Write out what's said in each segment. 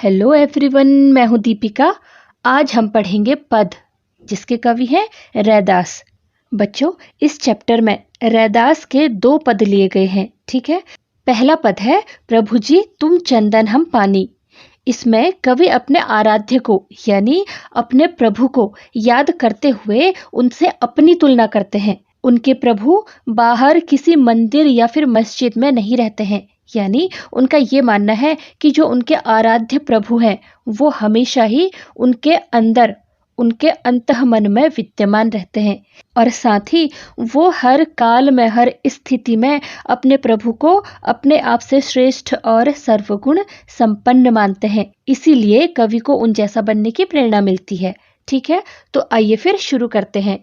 Hello everyone, मैं हूँ दीपिका। आज हम पढ़ेंगे पद, जिसके कवि हैं रैदास। बच्चों, इस चैप्टर में रैदास के 2 पद लिए गए हैं। ठीक है। पहला पद है प्रभु जी तुम चंदन हम पानी। इसमें कवि अपने आराध्य को यानी अपने प्रभु को याद करते हुए उनसे अपनी तुलना करते हैं। उनके प्रभु बाहर किसी मंदिर या फिर मस्जिद में नहीं रहते हैं, यानी उनका ये मानना है कि जो उनके आराध्य प्रभु हैं वो हमेशा ही उनके अंदर, उनके अंतःमन में विद्यमान रहते हैं और साथ ही वो हर काल में, हर स्थिति में अपने प्रभु को अपने आप से श्रेष्ठ और सर्वगुण संपन्न मानते हैं। इसीलिए कवि को उन जैसा बनने की प्रेरणा मिलती है। ठीक है, तो आइए फिर शुरू करते हैं।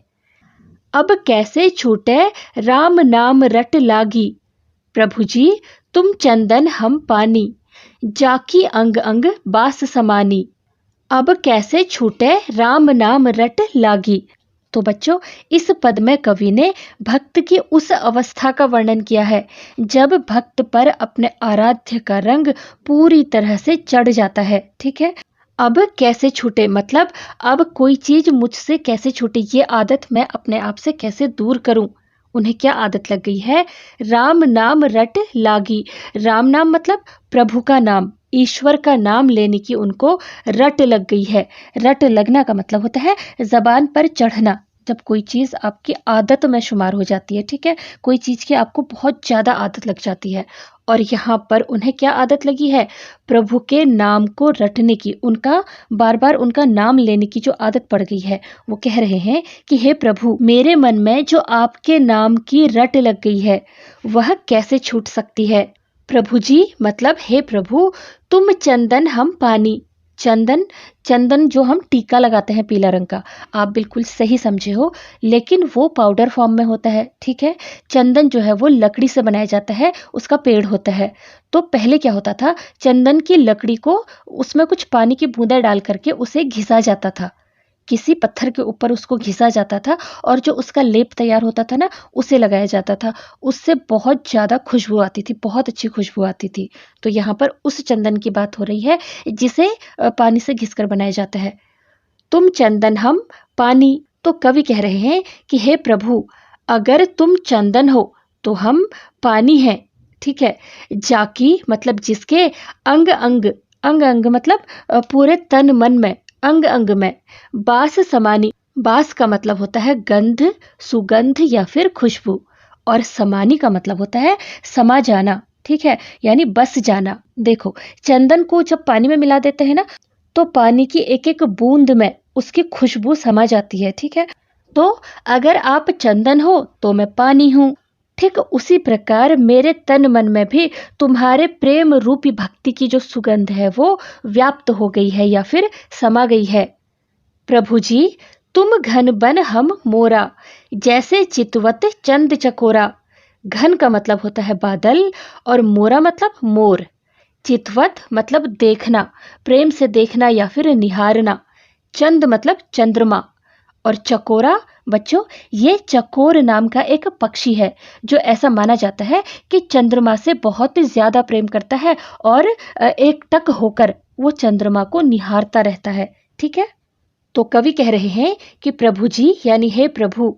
अब कैसे छूटे राम नाम रट लागी, प्रभु जी तुम चंदन हम पानी, जाकी अंग अंग बास समानी। अब कैसे छूटे राम नाम रट लागी। तो बच्चों, इस पद में कवि ने भक्त की उस अवस्था का वर्णन किया है जब भक्त पर अपने आराध्य का रंग पूरी तरह से चढ़ जाता है। ठीक है। अब कैसे छूटे मतलब अब कोई चीज मुझसे कैसे छूटे, ये आदत मैं अपने आप से कैसे दूर करूं। उन्हें क्या आदत लग गई है? राम नाम रट लागी। राम नाम मतलब प्रभु का नाम, ईश्वर का नाम लेने की उनको रट लग गई है। रट लगना का मतलब होता है जबान पर चढ़ना, जब कोई चीज़ आपकी आदत में शुमार हो जाती है। ठीक है, कोई चीज़ की आपको बहुत ज़्यादा आदत लग जाती है। और यहाँ पर उन्हें क्या आदत लगी है? प्रभु के नाम को रटने की, उनका बार बार उनका नाम लेने की जो आदत पड़ गई है। वो कह रहे हैं कि हे प्रभु, मेरे मन में जो आपके नाम की रट लग गई है वह कैसे छूट सकती है। प्रभु जी मतलब हे प्रभु तुम चंदन हम पानी। चंदन, चंदन जो हम टीका लगाते हैं पीला रंग का, आप बिल्कुल सही समझे हो, लेकिन वो पाउडर फॉर्म में होता है। ठीक है, चंदन जो है वो लकड़ी से बनाया जाता है, उसका पेड़ होता है। तो पहले क्या होता था, चंदन की लकड़ी को उसमें कुछ पानी की बूंदें डाल करके उसे घिसा जाता था, किसी पत्थर के ऊपर उसको घिसा जाता था और जो उसका लेप तैयार होता था ना, उसे लगाया जाता था। उससे बहुत ज़्यादा खुशबू आती थी, बहुत अच्छी खुशबू आती थी। तो यहाँ पर उस चंदन की बात हो रही है जिसे पानी से घिसकर बनाया जाता है। तुम चंदन हम पानी। तो कवि कह रहे हैं कि हे प्रभु, अगर तुम चंदन हो तो हम पानी हैं। ठीक है। जाकी मतलब जिसके, अंग अंग, अंग अंग मतलब पूरे तन मन में, अंग अंग में, बास समानी। बास का मतलब होता है गंध, सुगंध या फिर खुशबू, और समानी का मतलब होता है समा जाना। ठीक है, यानी बस जाना। देखो, चंदन को जब पानी में मिला देते हैं ना, तो पानी की एक एक बूंद में उसकी खुशबू समा जाती है। ठीक है, तो अगर आप चंदन हो तो मैं पानी हूँ। ठीक उसी प्रकार मेरे तन मन में भी तुम्हारे प्रेम रूपी भक्ति की जो सुगंध है वो व्याप्त हो गई है या फिर समा गई है। प्रभु जी तुम घन बन हम मोरा, जैसे चितवत चंद चकोरा। घन का मतलब होता है बादल और मोरा मतलब मोर। चितवत मतलब देखना, प्रेम से देखना या फिर निहारना। चंद मतलब चंद्रमा। और चकोरा, बच्चों ये चकोर नाम का एक पक्षी है जो ऐसा माना जाता है कि चंद्रमा से बहुत ज्यादा प्रेम करता है और एकटक होकर वो चंद्रमा को निहारता रहता है। ठीक है, तो कवि कह रहे हैं कि प्रभु जी यानी हे प्रभु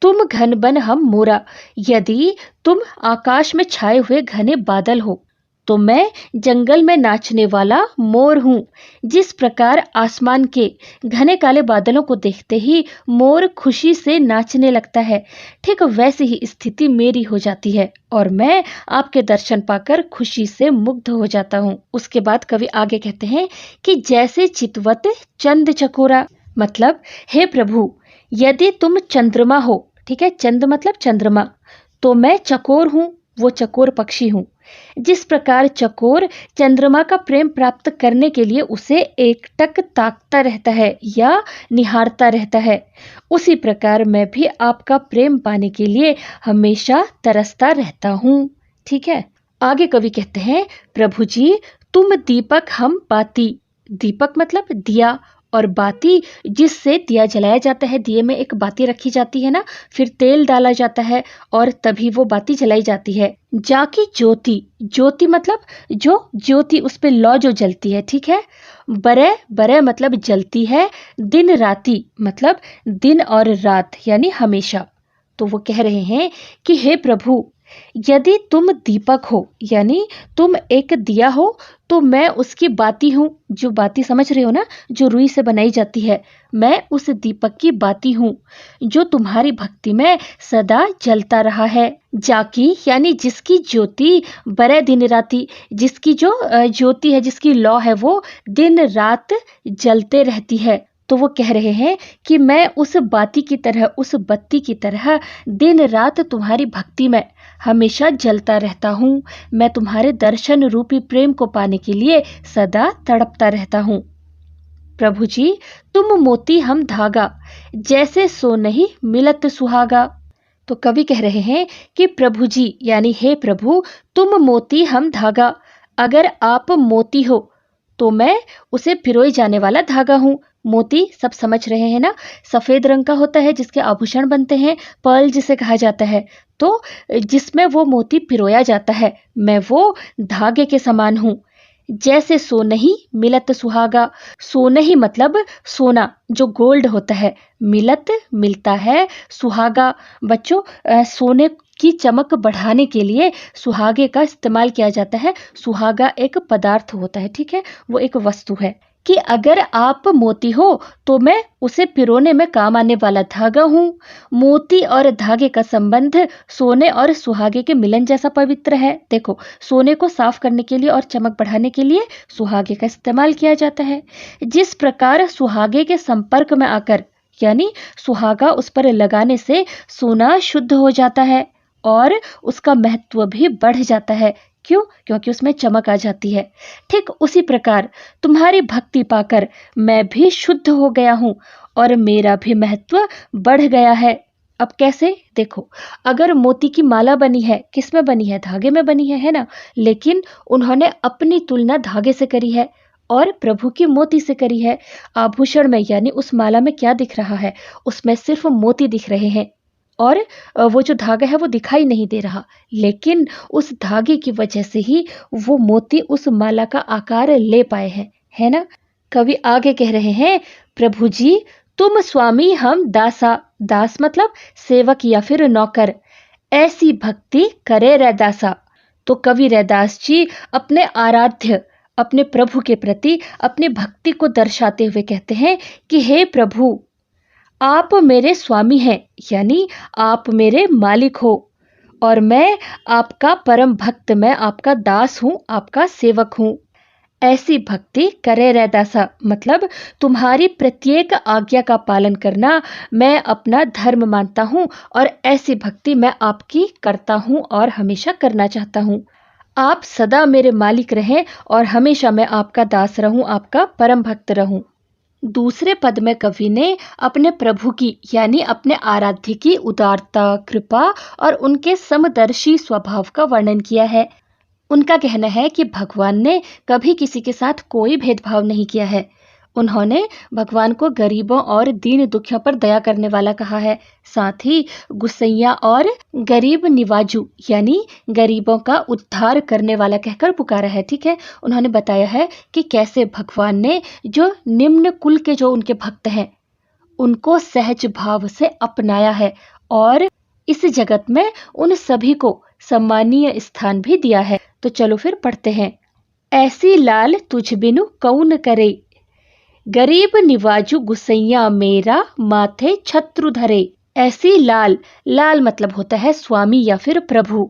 तुम घन बन हम मोरा। यदि तुम आकाश में छाए हुए घने बादल हो तो मैं जंगल में नाचने वाला मोर हूँ। जिस प्रकार आसमान के घने काले बादलों को देखते ही मोर खुशी से नाचने लगता है, ठीक वैसी ही स्थिति मेरी हो जाती है और मैं आपके दर्शन पाकर खुशी से मुग्ध हो जाता हूँ। उसके बाद कवि आगे कहते हैं कि जैसे चितवत चंद चकोरा, मतलब हे प्रभु यदि तुम चंद्रमा हो, ठीक है, चंद मतलब चंद्रमा, तो मैं चकोर हूँ, वो चकोर पक्षी हूँ। जिस प्रकार चकोर चंद्रमा का प्रेम प्राप्त करने के लिए उसे एकटक ताकता रहता है या निहारता रहता है, उसी प्रकार मैं भी आपका प्रेम पाने के लिए हमेशा तरसता रहता हूँ। ठीक है, आगे कवि कहते हैं प्रभु जी तुम दीपक हम बाती। दीपक मतलब दिया और बाती जिससे दिया जलाया जाता है, दिए में एक बाती रखी जाती है ना, फिर तेल डाला जाता है और तभी वो बाती जलाई जाती है। जाकी ज्योति, ज्योति मतलब जो ज्योति उस पे लौ जो जलती है, ठीक है। बरे, बरे मतलब जलती है। दिन राती मतलब दिन और रात यानी हमेशा। तो वो कह रहे हैं कि हे प्रभु, यदि तुम दीपक हो यानी तुम एक दिया हो तो मैं उसकी बाती हूँ। जो बाती समझ रहे हो ना, जो रुई से बनाई जाती है, मैं उस दीपक की बाती हूँ जो तुम्हारी भक्ति में सदा जलता रहा है। जाकी यानी जिसकी ज्योति बरे दिन राती, जिसकी जो ज्योति है, जिसकी लौ है, वो दिन रात जलते रहती है। तो वो कह रहे हैं कि मैं उस बाती की तरह, उस बत्ती की तरह दिन रात तुम्हारी भक्ति में हमेशा जलता रहता हूँ। मैं तुम्हारे दर्शन रूपी प्रेम को पाने के लिए सदा तड़पता रहता हूँ। प्रभु जी, तुम मोती हम धागा, जैसे सो नहीं मिलत सुहागा। तो कवि कह रहे हैं कि प्रभु जी यानी हे प्रभु, तुम मोती हम धागा। अगर आप मोती हो तो मैं उसे पिरोए जाने वाला धागा हूँ। मोती सब समझ रहे हैं ना, सफेद रंग का होता है जिसके आभूषण बनते हैं, पर्ल जिसे कहा जाता है। तो जिसमें वो मोती पिरोया जाता है, मैं वो धागे के समान हूँ। जैसे सोनही मिलत सुहागा, सोनही मतलब सोना जो गोल्ड होता है, मिलत मिलता है, सुहागा बच्चों सोने की चमक बढ़ाने के लिए सुहागे का इस्तेमाल किया जाता है। सुहागा एक पदार्थ होता है, ठीक है, वो एक वस्तु है। कि अगर आप मोती हो तो मैं उसे पिरोने में काम आने वाला धागा हूँ। मोती और धागे का संबंध सोने और सुहागे के मिलन जैसा पवित्र है। देखो, सोने को साफ करने के लिए और चमक बढ़ाने के लिए सुहागे का इस्तेमाल किया जाता है। जिस प्रकार सुहागे के संपर्क में आकर यानी सुहागा उस पर लगाने से सोना शुद्ध हो जाता है और उसका महत्व भी बढ़ जाता है। क्यों? क्योंकि उसमें चमक आ जाती है। ठीक उसी प्रकार तुम्हारी भक्ति पाकर मैं भी शुद्ध हो गया हूँ और मेरा भी महत्व बढ़ गया है। अब कैसे? देखो, अगर मोती की माला बनी है, किस में बनी है? धागे में बनी है ना? लेकिन उन्होंने अपनी तुलना धागे से करी है और प्रभु की मोती से करी है। आभूषण में यानी उस माला में क्या दिख रहा है? उसमें सिर्फ मोती दिख रहे हैं और वो जो धागा है वो दिखाई नहीं दे रहा, लेकिन उस धागे की वजह से ही वो मोती उस माला का आकार ले पाए हैं, है ना? कवि आगे कह रहे हैं, प्रभु जी तुम स्वामी हम दासा। दास मतलब सेवक या फिर नौकर। ऐसी भक्ति करे रैदासा। तो कवि रैदास जी अपने आराध्य, अपने प्रभु के प्रति अपनी भक्ति को दर्शाते हुए कहते हैं कि हे प्रभु, आप मेरे स्वामी हैं यानी आप मेरे मालिक हो और मैं आपका परम भक्त, मैं आपका दास हूँ, आपका सेवक हूँ। ऐसी भक्ति करे रैदासा मतलब तुम्हारी प्रत्येक आज्ञा का पालन करना मैं अपना धर्म मानता हूँ और ऐसी भक्ति मैं आपकी करता हूँ और हमेशा करना चाहता हूँ। आप सदा मेरे मालिक रहें और हमेशा मैं आपका दास रहूं, आपका परम भक्त रहूं। दूसरे पद में कवि ने अपने प्रभु की यानी अपने आराध्य की उदारता, कृपा और उनके समदर्शी स्वभाव का वर्णन किया है। उनका कहना है कि भगवान ने कभी किसी के साथ कोई भेदभाव नहीं किया है। उन्होंने भगवान को गरीबों और दीन दुखियों पर दया करने वाला कहा है। साथ ही गुस्सैया और गरीब निवाजू यानी गरीबों का उद्धार करने वाला कहकर पुकारा है। ठीक है, उन्होंने बताया है कि कैसे भगवान ने जो निम्न कुल के जो उनके भक्त हैं उनको सहज भाव से अपनाया है और इस जगत में उन सभी को सम्मानीय स्थान भी दिया है। तो चलो फिर पढ़ते हैं। ऐसी लाल तुझ बिनु कौन करे, गरीब निवाजू गुसैया मेरा माथे छत्रु धरे। ऐसी लाल, लाल मतलब होता है स्वामी या फिर प्रभु।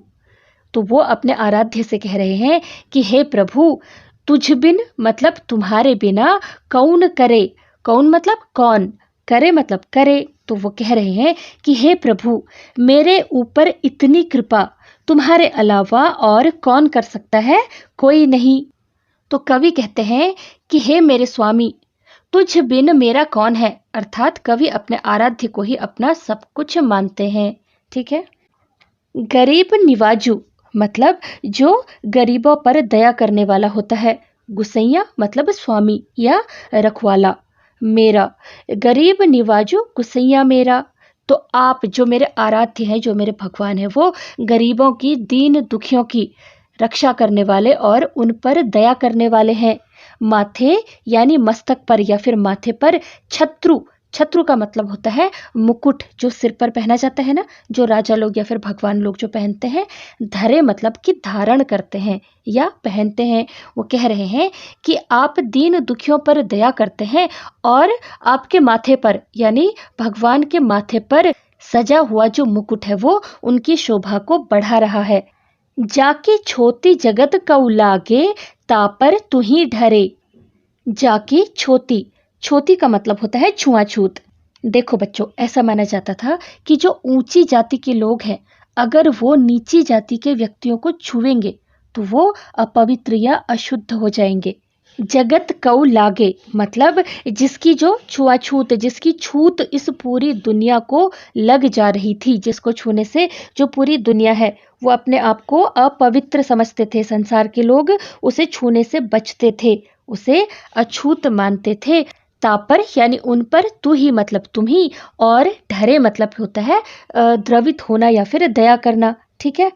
तो वो अपने आराध्य से कह रहे हैं कि हे प्रभु, तुझ बिन मतलब तुम्हारे बिना कौन करे, कौन मतलब कौन, करे मतलब करे। तो वो कह रहे हैं कि हे प्रभु, मेरे ऊपर इतनी कृपा तुम्हारे अलावा और कौन कर सकता है? कोई नहीं। तो कवि कहते हैं कि हे मेरे स्वामी, तुझ बिन मेरा कौन है, अर्थात कवि अपने आराध्य को ही अपना सब कुछ मानते हैं। ठीक है। गरीब निवाजू मतलब जो गरीबों पर दया करने वाला होता है। गुसैया मतलब स्वामी या रखवाला। मेरा, गरीब निवाजो कुसैया मेरा। तो आप जो मेरे आराध्य हैं, जो मेरे भगवान हैं, वो गरीबों की, दीन दुखियों की रक्षा करने वाले और उन पर दया करने वाले हैं। माथे यानी मस्तक पर या फिर माथे पर छत्रु, छत्रु का मतलब होता है मुकुट, जो सिर पर पहना जाता है ना, जो राजा लोग या फिर भगवान लोग जो पहनते हैं। धरे मतलब कि धारण करते हैं या पहनते हैं। वो कह रहे हैं कि आप दीन दुखियों पर दया करते हैं और आपके माथे पर यानी भगवान के माथे पर सजा हुआ जो मुकुट है वो उनकी शोभा को बढ़ा रहा है। जाकी छोटी जगत कऊ लागे, तापर तुही ढरे। जाकी छोटी, छोटी का मतलब होता है छुआछूत। देखो बच्चों, ऐसा माना जाता था कि जो ऊंची जाति के लोग हैं, अगर वो नीची जाति के व्यक्तियों को छुएंगे तो वो अपवित्र या अशुद्ध हो जाएंगे। जगत कऊ लागे मतलब जिसकी जो छुआछूत, जिसकी छूत इस पूरी दुनिया को लग जा रही थी, जिसको छूने से जो पूरी दुनिया है वो अपने आप को अपवित्र समझते थे। संसार के लोग उसे छूने से बचते थे, उसे अछूत मानते थे। तापर यानी उन पर, तू ही मतलब तुम ही, और ढरे मतलब होता है द्रवित होना या फिर दया करना। ठीक है,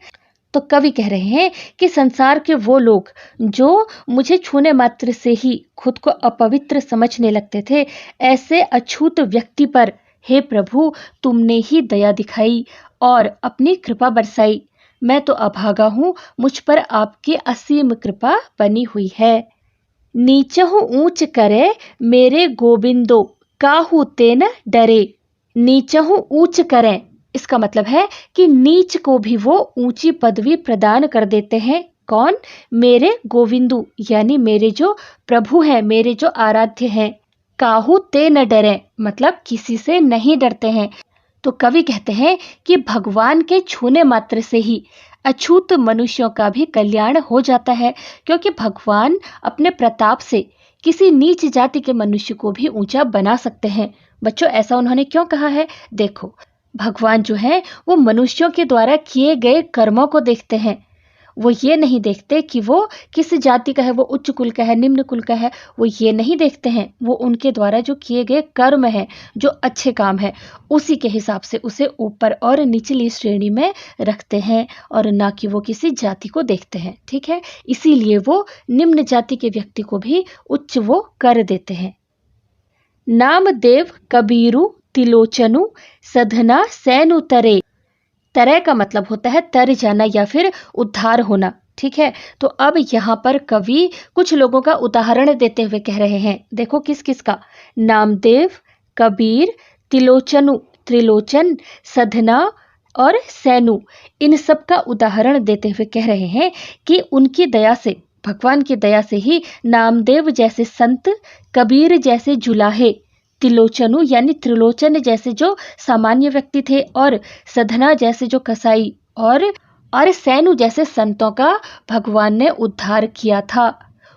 तो कवि कह रहे हैं कि संसार के वो लोग जो मुझे छूने मात्र से ही खुद को अपवित्र समझने लगते थे, ऐसे अछूत व्यक्ति पर हे प्रभु तुमने ही दया दिखाई और अपनी कृपा बरसाई। मैं तो अभागा हूँ, मुझ पर आपकी असीम कृपा बनी हुई है। नीचहु ऊंच करे मेरे गोविंदो, काहू तेन डरे। नीचहु ऊंच करें, इसका मतलब है कि नीच को भी वो ऊंची पदवी प्रदान कर देते हैं। कौन? मेरे गोविंदु यानी मेरे जो प्रभु हैं, मेरे जो आराध्य हैं। काहू ते न डरे मतलब किसी से नहीं डरते हैं। तो कवि कहते हैं कि भगवान के छूने मात्र से ही अछूत मनुष्यों का भी कल्याण हो जाता है, क्योंकि भगवान अपने प्रताप से किसी नीच जाति के मनुष्य को भी ऊंचा बना सकते हैं। बच्चों, ऐसा उन्होंने क्यों कहा है? देखो, भगवान जो है वो मनुष्यों के द्वारा किए गए कर्मों को देखते हैं। वो ये नहीं देखते कि वो किस जाति का है, वो उच्च कुल का है, निम्न कुल का है, वो ये नहीं देखते हैं। वो उनके द्वारा जो किए गए कर्म है, जो अच्छे काम है, उसी के हिसाब से उसे ऊपर और निचली श्रेणी में रखते हैं, और ना कि वो किसी जाति को देखते हैं। ठीक है, इसीलिए वो निम्न जाति के व्यक्ति को भी उच्च वो कर देते हैं। नामदेव कबीरू तिलोचनु, सधना सैनु तरे। तरह का मतलब होता है तर जाना या फिर उद्धार होना। ठीक है, तो अब यहाँ पर कवि कुछ लोगों का उदाहरण देते हुए कह रहे हैं। देखो किस किस का? नामदेव, कबीर, तिलोचनु त्रिलोचन, सधना और सैनु, इन सब का उदाहरण देते हुए कह रहे हैं कि उनकी दया से, भगवान की दया से ही नामदेव जैसे संत, कबीर जैसे जुलाहे, तिलोचनु यानी त्रिलोचन जैसे जो सामान्य व्यक्ति थे, और सधना जैसे जो कसाई, और सैनु जैसे संतों का भगवान ने उद्धार किया था,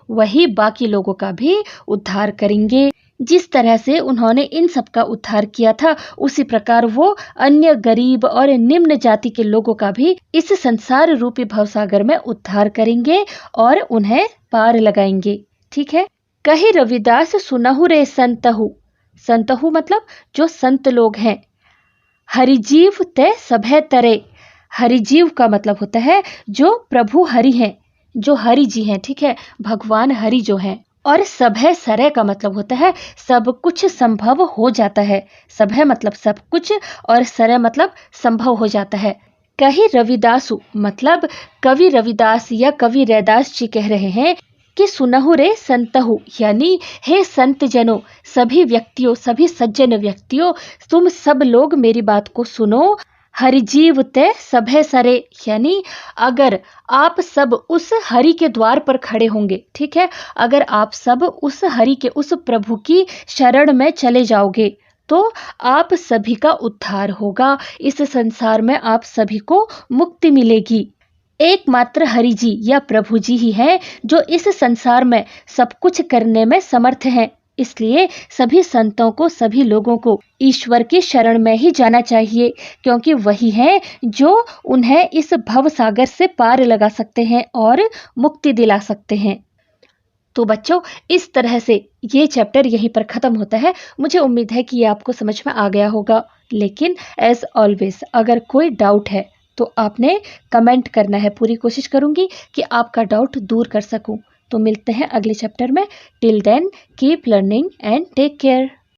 वही बाकी लोगों का भी उद्धार करेंगे। जिस तरह से उन्होंने इन सब का उद्धार किया था, उसी प्रकार वो अन्य गरीब और निम्न जाति के लोगों का भी इस संसार रूपी भवसागर में उद्धार करेंगे और उन्हें पार लगाएंगे। ठीक है, कही रविदास सुनहु रे संतहु। संतहु मतलब जो संत लोग हैं। हरिजीव ते सभे तरे। हरिजीव का मतलब होता है जो प्रभु हरि हैं, जो हरि जी हैं। ठीक है, भगवान हरि जो हैं। और सभे सरे का मतलब होता है सब कुछ संभव हो जाता है। सभे मतलब सब कुछ और सरे मतलब संभव हो जाता है। कही रविदासु मतलब कवि रविदास या कवि रैदास जी कह रहे हैं कि सुनहु रे संतहु यानी हे संत जनों, सभी व्यक्तियों, सभी सज्जन व्यक्तियों, तुम सब लोग मेरी बात को सुनो। हरिजीव ते सभे सरे यानी अगर आप सब उस हरि के द्वार पर खड़े होंगे, ठीक है, अगर आप सब उस हरि के, उस प्रभु की शरण में चले जाओगे तो आप सभी का उद्धार होगा। इस संसार में आप सभी को मुक्ति मिलेगी। एकमात्र हरि जी या प्रभु जी ही हैं जो इस संसार में सब कुछ करने में समर्थ हैं। इसलिए सभी संतों को, सभी लोगों को ईश्वर की शरण में ही जाना चाहिए, क्योंकि वही हैं जो उन्हें इस भव सागर से पार लगा सकते हैं और मुक्ति दिला सकते हैं। तो बच्चों, इस तरह से ये चैप्टर यहीं पर ख़त्म होता है। मुझे उम्मीद है कि ये आपको समझ में आ गया होगा, लेकिन एज़ ऑलवेज अगर कोई डाउट है तो आपने कमेंट करना है। पूरी कोशिश करूँगी कि आपका डाउट दूर कर सकूँ। तो मिलते हैं अगले चैप्टर में। Till then keep learning and take care.